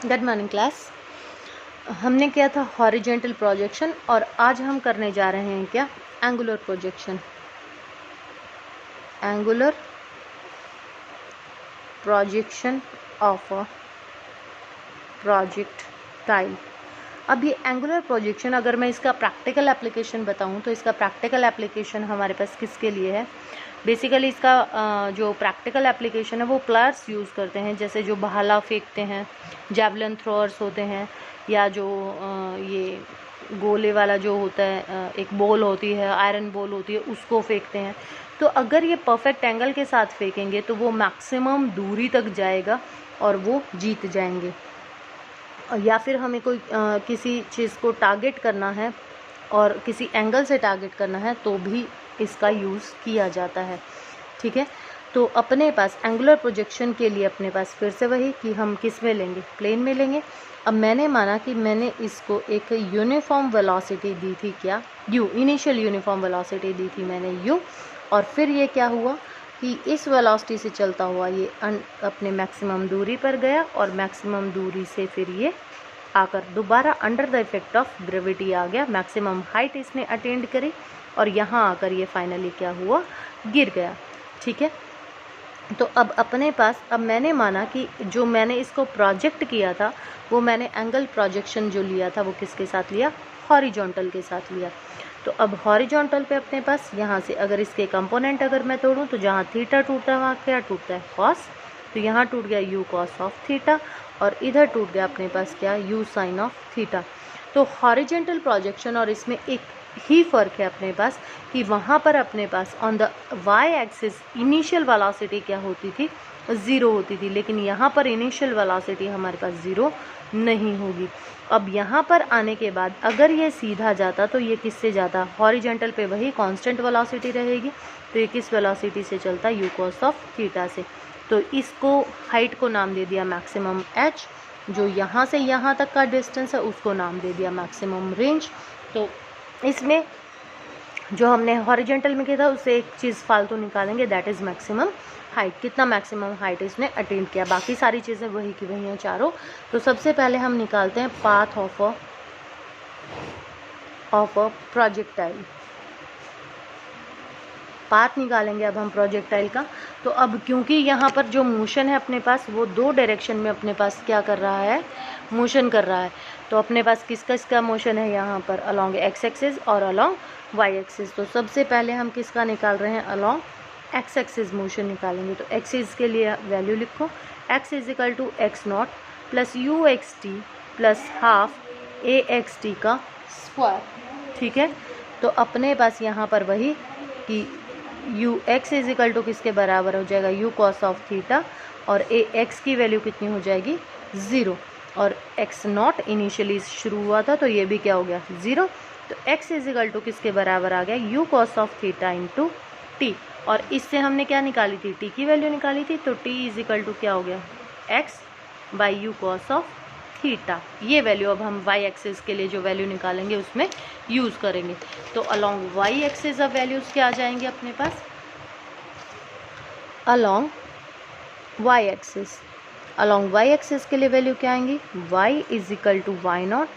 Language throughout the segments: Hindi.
Good morning class. हमने किया था हॉरिजेंटल प्रोजेक्शन और आज हम करने जा रहे हैं क्या, angular projection. Angular projection of a projectile. अब ये एंगुलर प्रोजेक्शन, अगर मैं इसका प्रैक्टिकल एप्लीकेशन बताऊं तो इसका प्रैक्टिकल एप्लीकेशन हमारे पास किसके लिए है। बेसिकली इसका जो प्रैक्टिकल एप्लीकेशन है वो प्लेयर्स यूज़ करते हैं, जैसे जो भाला फेंकते हैं, जैवलिन थ्रोअर्स होते हैं, या जो ये गोले वाला जो होता है, एक बॉल होती है, आयरन बॉल होती है, उसको फेंकते हैं। तो अगर ये परफेक्ट एंगल के साथ फेंकेंगे तो वो मैक्सिमम दूरी तक जाएगा और वो जीत जाएंगे। या फिर हमें कोई किसी चीज़ को टारगेट करना है और किसी एंगल से टारगेट करना है तो भी इसका यूज़ किया जाता है। ठीक है, तो अपने पास एंगुलर प्रोजेक्शन के लिए अपने पास फिर से वही कि हम किस में लेंगे, प्लेन में लेंगे। अब मैंने माना कि मैंने इसको एक यूनिफॉर्म वेलोसिटी दी थी, क्या यू, इनिशियल यूनिफॉर्म वेलोसिटी दी थी मैंने यू, और फिर ये क्या हुआ कि इस वेलोसिटी से चलता हुआ ये अपने मैक्सिमम दूरी पर गया और मैक्सिमम दूरी से फिर ये आकर दोबारा under the effect of gravity आ गया, मैक्सिमम हाइट इसने अटेंड करी और यहाँ आकर ये फाइनली क्या हुआ, गिर गया। ठीक है, तो अब अपने पास, अब मैंने माना कि जो मैंने इसको प्रोजेक्ट किया था वो मैंने एंगल प्रोजेक्शन जो लिया था वो किसके साथ लिया, हॉरिजॉन्टल के साथ लिया। तो अब हॉरिजॉन्टल पे अपने पास यहाँ से अगर इसके कंपोनेंट अगर मैं तोड़ूँ तो जहाँ थीटा टूटता है वहाँ क्या टूटता है, कॉस। तो यहाँ टूट गया यू कॉस ऑफ थीटा और इधर टूट गया अपने पास क्या, यू साइन ऑफ थीटा। तो हॉरिजॉन्टल प्रोजेक्शन और इसमें एक ही फ़र्क है अपने पास कि वहाँ पर अपने पास on the y axis initial velocity क्या होती थी, ज़ीरो होती थी, लेकिन यहाँ पर इनिशियल वेलोसिटी हमारे पास ज़ीरो नहीं होगी। अब यहाँ पर आने के बाद अगर ये सीधा जाता तो ये किससे जाता, हॉरिजॉन्टल पे वही कांस्टेंट वेलोसिटी रहेगी, तो ये किस वेलोसिटी से चलता, यू कॉस ऑफ थीटा से। तो इसको हाइट को नाम दे दिया मैक्सिमम एच, जो यहाँ से यहाँ तक का डिस्टेंस है उसको नाम दे दिया मैक्सिमम रेंज। तो इसमें जो हमने हॉरिजॉन्टल में किया था उससे एक चीज़ फालतू निकालेंगे, दैट इज़ मैक्सिमम हाइट, कितना मैक्सिमम हाइट इसने अटेंड किया। बाकी सारी चीज़ें वही की वही हैं चारों। तो सबसे पहले हम निकालते हैं path of a projectile, path निकालेंगे अब हम प्रोजेक्टाइल का। तो अब क्योंकि यहाँ पर जो मोशन है अपने पास वो दो डायरेक्शन में अपने पास क्या कर रहा है, मोशन कर रहा है। तो अपने पास किसका इसका मोशन है यहाँ पर, अलोंग एक्स एक्सिस और अलोंग वाई एक्सिस। तो सबसे पहले हम किसका निकाल रहे हैं, अलोंग एक्स एक्सिस मोशन निकालेंगे। तो एक्सिस के लिए वैल्यू लिखो, x is equal to x not plus u x t plus half a x t का स्क्वायर। ठीक है, तो अपने पास यहाँ पर वही कि u x is equal to किसके बराबर हो जाएगा, यू कॉस ऑफ थीटा, और ए एक्स की वैल्यू कितनी हो जाएगी, ज़ीरो, और एक्स नॉट इनिशियली शुरू हुआ था तो ये भी क्या हो गया, ज़ीरो। तो एक्स इज इक्वल टू किसके बराबर आ गया, you cos of theta into T, और इससे हमने क्या निकाली थी, टी की वैल्यू निकाली थी। तो टी इज इक्वल टू क्या हो गया, x by you cos of theta. ये वैल्यू अब हम वाई एक्सिस के लिए जो वैल्यू निकालेंगे उसमें यूज़ करेंगे। तो अलोंग वाई एक्सिस अब वैल्यूज़ क्या आ जाएंगे अपने पास, along Y axis, along Y axis के लिए वैल्यू क्या आएंगी, Y is equal to Y not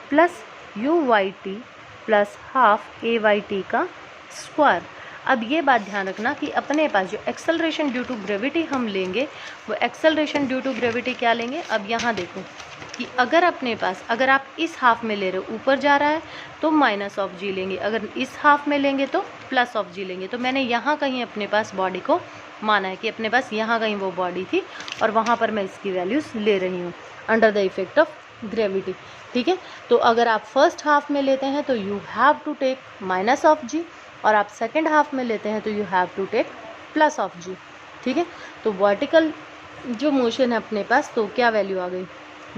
plus you Y T plus half A Y T का स्क्वायर। अब ये बात ध्यान रखना कि अपने पास जो एक्सेलरेशन ड्यू टू ग्रेविटी हम लेंगे वो एक्सेलरेशन ड्यू टू ग्रेविटी क्या लेंगे। अब यहाँ देखो कि अगर अपने पास, अगर आप इस हाफ में ले रहे हो ऊपर जा रहा है तो माइनस ऑफ जी लेंगे, अगर इस हाफ में लेंगे तो प्लस ऑफ जी लेंगे। तो मैंने यहाँ कहीं अपने पास बॉडी को माना है कि अपने पास यहाँ कहीं वो बॉडी थी और वहाँ पर मैं इसकी वैल्यूज़ ले रही हूँ under the effect of gravity. ठीक है, तो अगर आप फर्स्ट हाफ में लेते हैं तो you have to take minus of G, और आप सेकेंड हाफ में लेते हैं तो you have to take plus of G. ठीक है, तो वर्टिकल जो मोशन है अपने पास तो क्या वैल्यू आ गई,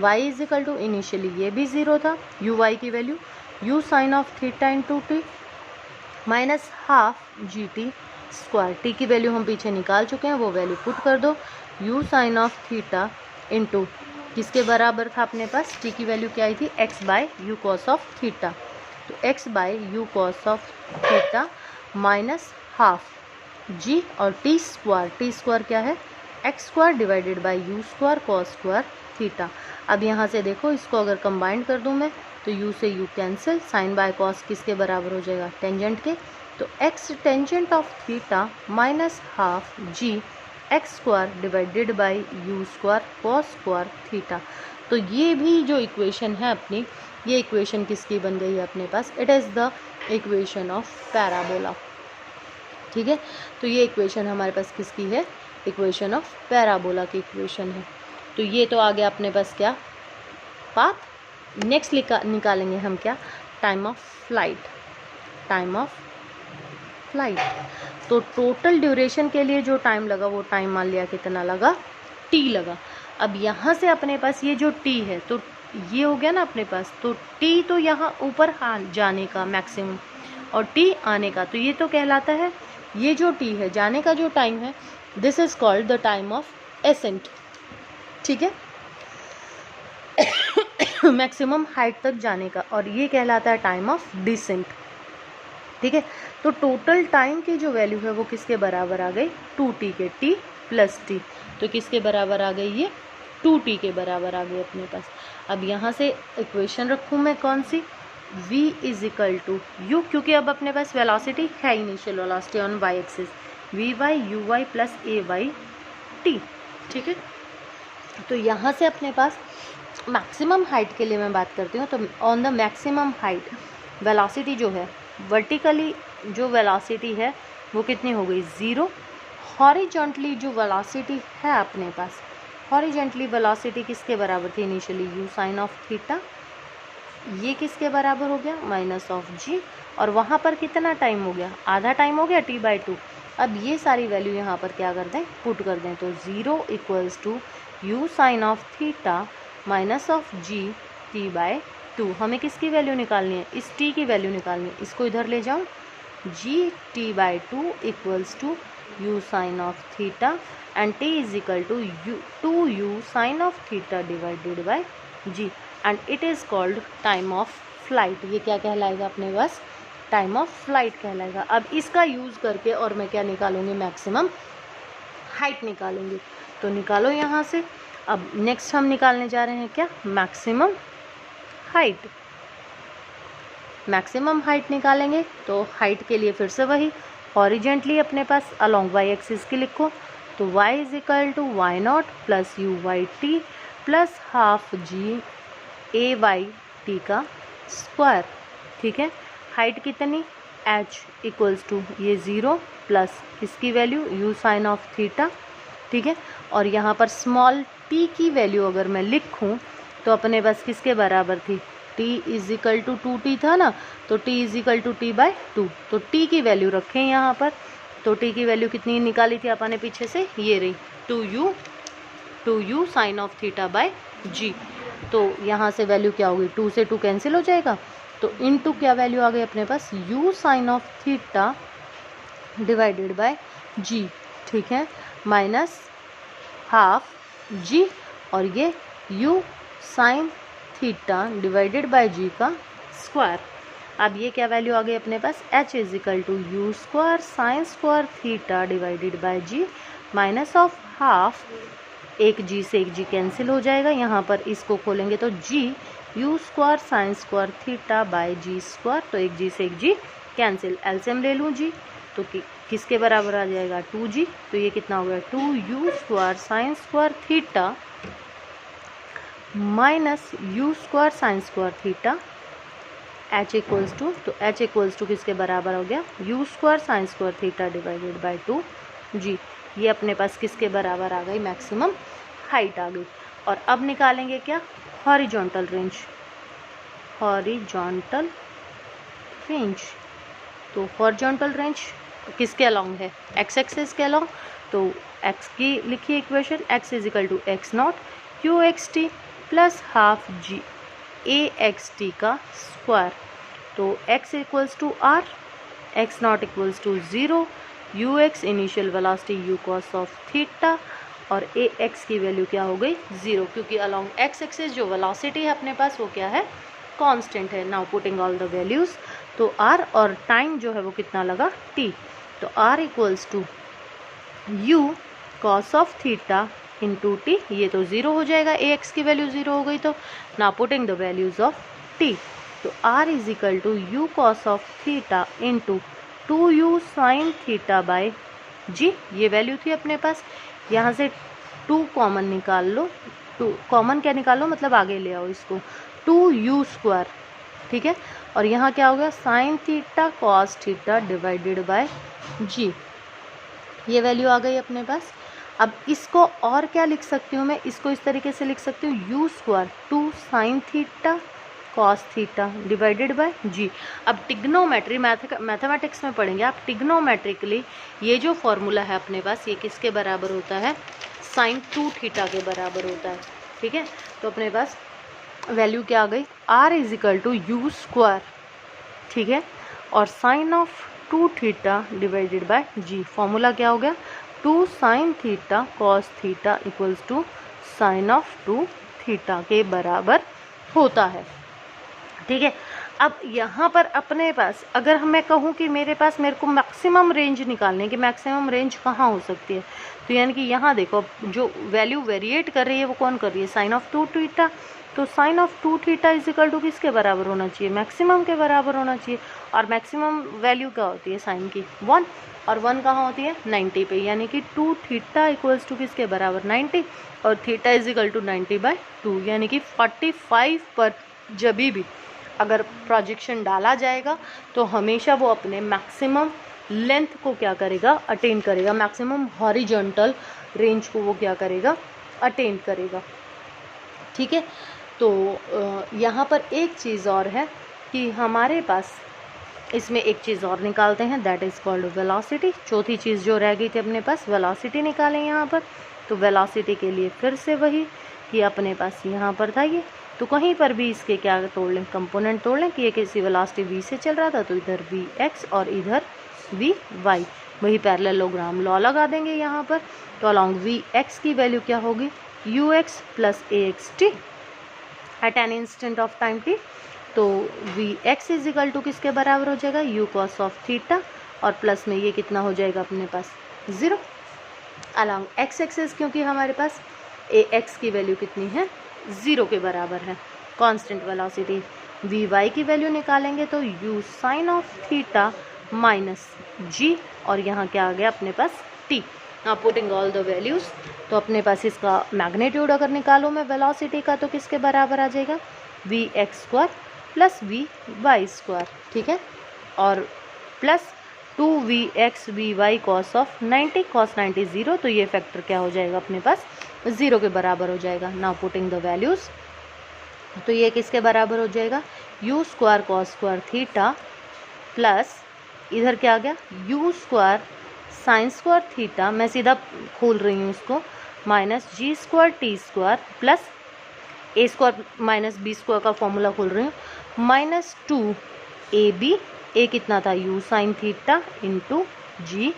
y is equal to initially ये भी ज़ीरो था, यू वाई की value u sine of theta into t minus half g t square. T की वैल्यू हम पीछे निकाल चुके हैं, वो वैल्यू पुट कर दो, u sine of theta into किसके बराबर था अपने पास, टी की वैल्यू क्या आई थी, X by U cos of theta. तो X by U cos of theta minus half G और टी स्क्वायर क्या है, X square divided by U square cos square theta. अब यहाँ से देखो, इसको अगर कंबाइन कर दूँ मैं तो u से u cancel, sine by cos किसके बराबर हो जाएगा, टेंजेंट के। तो x tangent of theta minus half g x square divided by u square cos square theta. तो ये भी जो इक्वेशन है अपनी, ये इक्वेशन किसकी बन गई है अपने पास, it is the equation of parabola. ठीक है, तो ये इक्वेशन हमारे पास किसकी है, इक्वेशन ऑफ पैराबोला की इक्वेशन है। तो ये तो आ गया अपने पास क्या, पाथ। नेक्स्ट निकालेंगे हम क्या, time of flight. Time of flight, तो टोटल ड्यूरेशन के लिए जो टाइम लगा वो टाइम मान लिया कितना लगा, t लगा। अब यहाँ से अपने पास ये जो t है, तो ये हो गया ना अपने पास, तो t तो यहाँ ऊपर जाने का मैक्सिमम और t आने का, तो ये तो कहलाता है, ये जो t है जाने का जो टाइम है, this is called the time of accent. ठीक है, मैक्सिमम हाइट तक जाने का, और ये कहलाता है टाइम ऑफ डिसेंट। ठीक है, तो टोटल टाइम की जो वैल्यू है वो किसके बराबर आ गई, 2t के, t प्लस t। तो किसके बराबर आ गई, ये 2t के बराबर आ गई अपने पास। अब यहाँ से इक्वेशन रखूँ मैं कौन सी, v is equal to u, क्योंकि अब अपने पास वेलोसिटी है initial velocity on y axis, vy uy plus ay t। ठीक है, तो यहाँ से अपने पास मैक्सिमम हाइट के लिए मैं बात करती हूँ, तो on the maximum height velocity जो है, वर्टिकली जो वेलोसिटी है वो कितनी हो गई, 0। हॉरिजॉन्टली जो वेलोसिटी है अपने पास, हॉरिजॉन्टली वेलोसिटी किसके बराबर थी initially, u sine of theta, ये किसके बराबर हो गया, माइनस ऑफ g, और वहाँ पर कितना टाइम हो गया, आधा टाइम हो गया, t/2। अब ये सारी वैल्यू यहाँ पर क्या कर दें, पुट कर दें, तो 0 equals to u sine of theta minus of g t/2। हमें किसकी वैल्यू निकालनी है, इस t की वैल्यू निकालनी है, इसको इधर ले जाऊँ, g t/2 equals to u sine of theta and t is equal to 2u sine of theta divided by g, and it is called time of flight. ये क्या कहलाएगा अपने पास, टाइम ऑफ फ्लाइट कहलाएगा। अब इसका यूज़ करके और मैं क्या निकालूंगी, मैक्सिमम हाइट निकालूंगी। तो निकालो यहाँ से। अब नेक्स्ट हम निकालने जा रहे हैं क्या, मैक्सिमम हाइट। मैक्सिमम हाइट निकालेंगे तो हाइट के लिए फिर से वही, हॉरिजेंटली अपने पास अलोंग y एक्सिस की लिखो, तो y is equal to Y not plus you Y T plus half g a Y T का स्क्वायर। ठीक है, हाइट कितनी, h इक्वल्स टू ये 0 प्लस इसकी value u sine of theta. ठीक है, और यहाँ पर स्मॉल t की वैल्यू अगर मैं लिखूँ तो अपने पास किसके बराबर थी, t is equal to 2t था ना, तो t is equal to t/2। तो t की वैल्यू रखें यहाँ पर, तो t की वैल्यू कितनी निकाली थी अपन ने पीछे से, ये रही 2u sine of theta by g। तो यहाँ से वैल्यू क्या होगी, 2 से 2 कैंसिल हो जाएगा, तो इनटू क्या वैल्यू आ गई अपने पास, u sine of theta divided by g। ठीक है, माइनस हाफ g, और ये u sine theta divided by g का स्क्वायर। अब ये क्या वैल्यू आ गई अपने पास, h is equal to u square sine square theta divided by g minus of half, एक g से एक g कैंसिल हो जाएगा, यहाँ पर इसको खोलेंगे तो g you square sine square theta by g square, तो एक g से एक g कैंसिल, एलसीएम ले लूँ g, तो किसके बराबर आ जाएगा, 2g। तो ये कितना हो गया, 2u square sine square theta minus u square sine square theta h equals to, तो h इक्वल्स टू किसके बराबर हो गया, u square sine square theta divided by 2g। ये अपने पास किसके बराबर आ गई, मैक्सिमम हाइट आ गई। और अब निकालेंगे क्या, हॉरिजॉन्टल रेंज। हॉरिजॉन्टल रेंज, तो हॉरिजॉन्टल रेंज किसके अलोंग है, एक्स एक्सिस के अलोंग, तो x की लिखिए equation, x is equal to x not q x t plus half g a x t का स्क्वायर। तो x equals to r, x not equals to 0, u x initial velocity u cos of theta, और ए एक्स की वैल्यू क्या हो गई, 0, क्योंकि अलोंग एक्स एक्सिस जो वेलोसिटी है अपने पास वो क्या है, कांस्टेंट है। Now putting all the values, तो r और टाइम जो है वो कितना लगा, t, तो r equals to u cos of theta into t, ये तो 0 हो जाएगा, ए एक्स की वैल्यू 0 हो गई तो। Now putting the values of T, तो R is equal to U cos of theta into 2u sine theta by G, ये वैल्यू थी अपने पास। यहाँ से 2 कॉमन निकाल लो, 2 कॉमन क्या निकाल लो मतलब आगे ले आओ इसको, 2u स्क्वायर, ठीक है। और यहाँ क्या हो गया, sine theta cos theta divided by G, ये वैल्यू आ गई अपने पास। अब इसको और क्या लिख सकती हूँ मैं, इसको इस तरीके से लिख सकती हूँ, U square 2 sine theta cos theta divided by G. अब टिग्नोमेट्री मैथमेटिक्स में पढ़ेंगे आप, टिग्नोमेट्रिकली ये जो फॉर्मूला है अपने पास, ये किसके बराबर होता है, साइन 2 थीटा के बराबर होता है, ठीक है। तो अपने पास वैल्यू क्या आ गई, r is equal to u square, ठीक है, और sine of 2 theta divided by g. Formula क्या हो गया, 2 sine theta cos theta equals to sine of 2 theta के बराबर होता है, ठीक है। अब यहाँ पर अपने पास अगर मैं कहूँ कि मेरे को मैक्सिमम रेंज निकालने की, मैक्सिमम रेंज कहाँ हो सकती है, तो यानी कि यहाँ देखो जो वैल्यू वेरिएट कर रही है वो कौन कर रही है, साइन ऑफ 2 थीटा। तो sine of 2 theta is equal to किसके बराबर होना चाहिए, मैक्सिमम के बराबर होना चाहिए। और मैक्सिमम वैल्यू क्या होती है साइन की, 1, और 1 कहाँ होती है 90 पे, यानी कि 2 थीटा इक्वल्स टू किसके बराबर 90, और थीटा इज इक्वल टू 90/2, यानी कि 45 पर जब भी अगर प्रोजेक्शन डाला जाएगा तो हमेशा वो अपने मैक्सिमम लेंथ को क्या करेगा, अटेन करेगा, मैक्सिमम हॉरिजॉन्टल रेंज को वो क्या करेगा, अटेन करेगा, ठीक है। तो यहाँ पर एक चीज़ और है कि हमारे पास इसमें एक चीज़ और निकालते हैं, दैट इज़ कॉल्ड वेलोसिटी। चौथी चीज़ जो रह गई थी अपने पास, वेलोसिटी निकालें यहाँ पर। तो वेलोसिटी के लिए फिर से वही कि अपने पास यहाँ पर था ये, तो कहीं पर भी इसके क्या तोड़ लें, कंपोनेंट तोड़ लें कि ये किसी वेलोसिटी v से चल रहा था तो इधर vx और इधर vy, वही पैरेललोग्राम लॉ लगा देंगे यहाँ पर। तो अलॉन्ग vx की वैल्यू क्या होगी, ux plus axt at an instant of time t। तो vx इज इक्वल टू किसके बराबर हो जाएगा, u कॉस ऑफ थीटा, और प्लस में ये कितना हो जाएगा अपने पास 0 अलॉन्ग x एक्सिस, क्योंकि हमारे पास ax की वैल्यू कितनी है 0 के बराबर है। कांस्टेंट वेलोसिटी vy की वैल्यू निकालेंगे तो u sine of theta minus g, और यहाँ क्या आ गया अपने पास t। Now putting all the values, तो अपने पास इसका मैग्नीट्यूड अगर निकालो मैं वेलोसिटी का तो किसके बराबर आ जाएगा, vx square plus vy square, ठीक है, और plus 2vx vy cos of 90, cos 90 0, तो ये फैक्टर क्या हो जाएगा अपने पास 0 के बराबर हो जाएगा। नाउ पुटिंग द वैल्यूज, तो ये किसके बराबर हो जाएगा, u square cos square theta plus इधर क्या आ गया u square sine square theta, मैं सीधा खोल रही हूँ इसको, माइनस जी स्क्वायर टी स्क्वायर प्लस ए स्क्वायर माइनस बी स्क्वायर का फॉर्मूला खोल रही हूँ, माइनस 2ab, ए कितना था u sine theta into G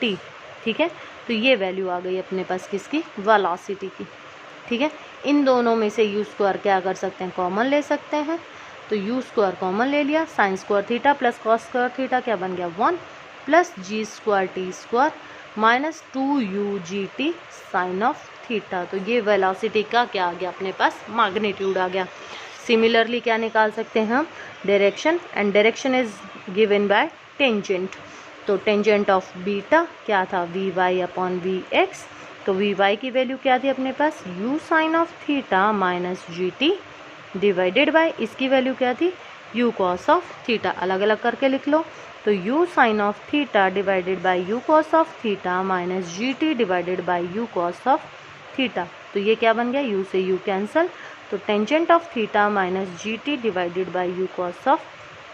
T, ठीक है। तो ये वैल्यू आ गई अपने पास किसकी, वेलोसिटी की, ठीक है। इन दोनों में से u स्क्वायर क्या कर सकते हैं, कॉमन ले सकते हैं, तो u स्क्वायर कॉमन ले लिया, sine square theta plus cos square theta क्या बन गया 1, plus g square t square minus 2u/g sine of theta. तो ये वेलोसिटी का क्या आ गया अपने पास, मैग्नीट्यूड आ गया। सिमिलरली क्या निकाल सकते हैं हम, direction, and direction is given by tangent. तो टेंजेंट ऑफ बीटा क्या था, vy अपॉन vx, तो vy की वैल्यू क्या थी अपने पास, u sine of theta minus gt divided by इसकी वैल्यू क्या थी, u कॉस ऑफ थीटा, अलग अलग करके लिख लो। तो u sine of theta divided by u cos of theta minus gt divided by u cos of theta, तो ये क्या बन गया, u से u कैंसल, तो tangent of theta minus gt divided by u cos of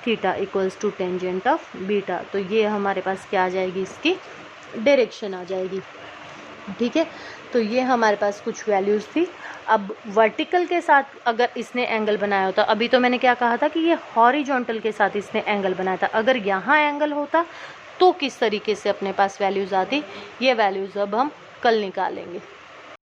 theta equals to tangent of beta. तो ये हमारे पास क्या आ जाएगी, इसकी डायरेक्शन आ जाएगी, ठीक है। तो ये हमारे पास कुछ वैल्यूज़ थी। अब वर्टिकल के साथ अगर इसने एंगल बनाया होता, अभी तो मैंने क्या कहा था कि ये हॉरिजॉन्टल के साथ इसने एंगल बनाया था, अगर यहाँ एंगल होता तो किस तरीके से अपने पास वैल्यूज़ आती, ये वैल्यूज़ अब हम कल निकालेंगे।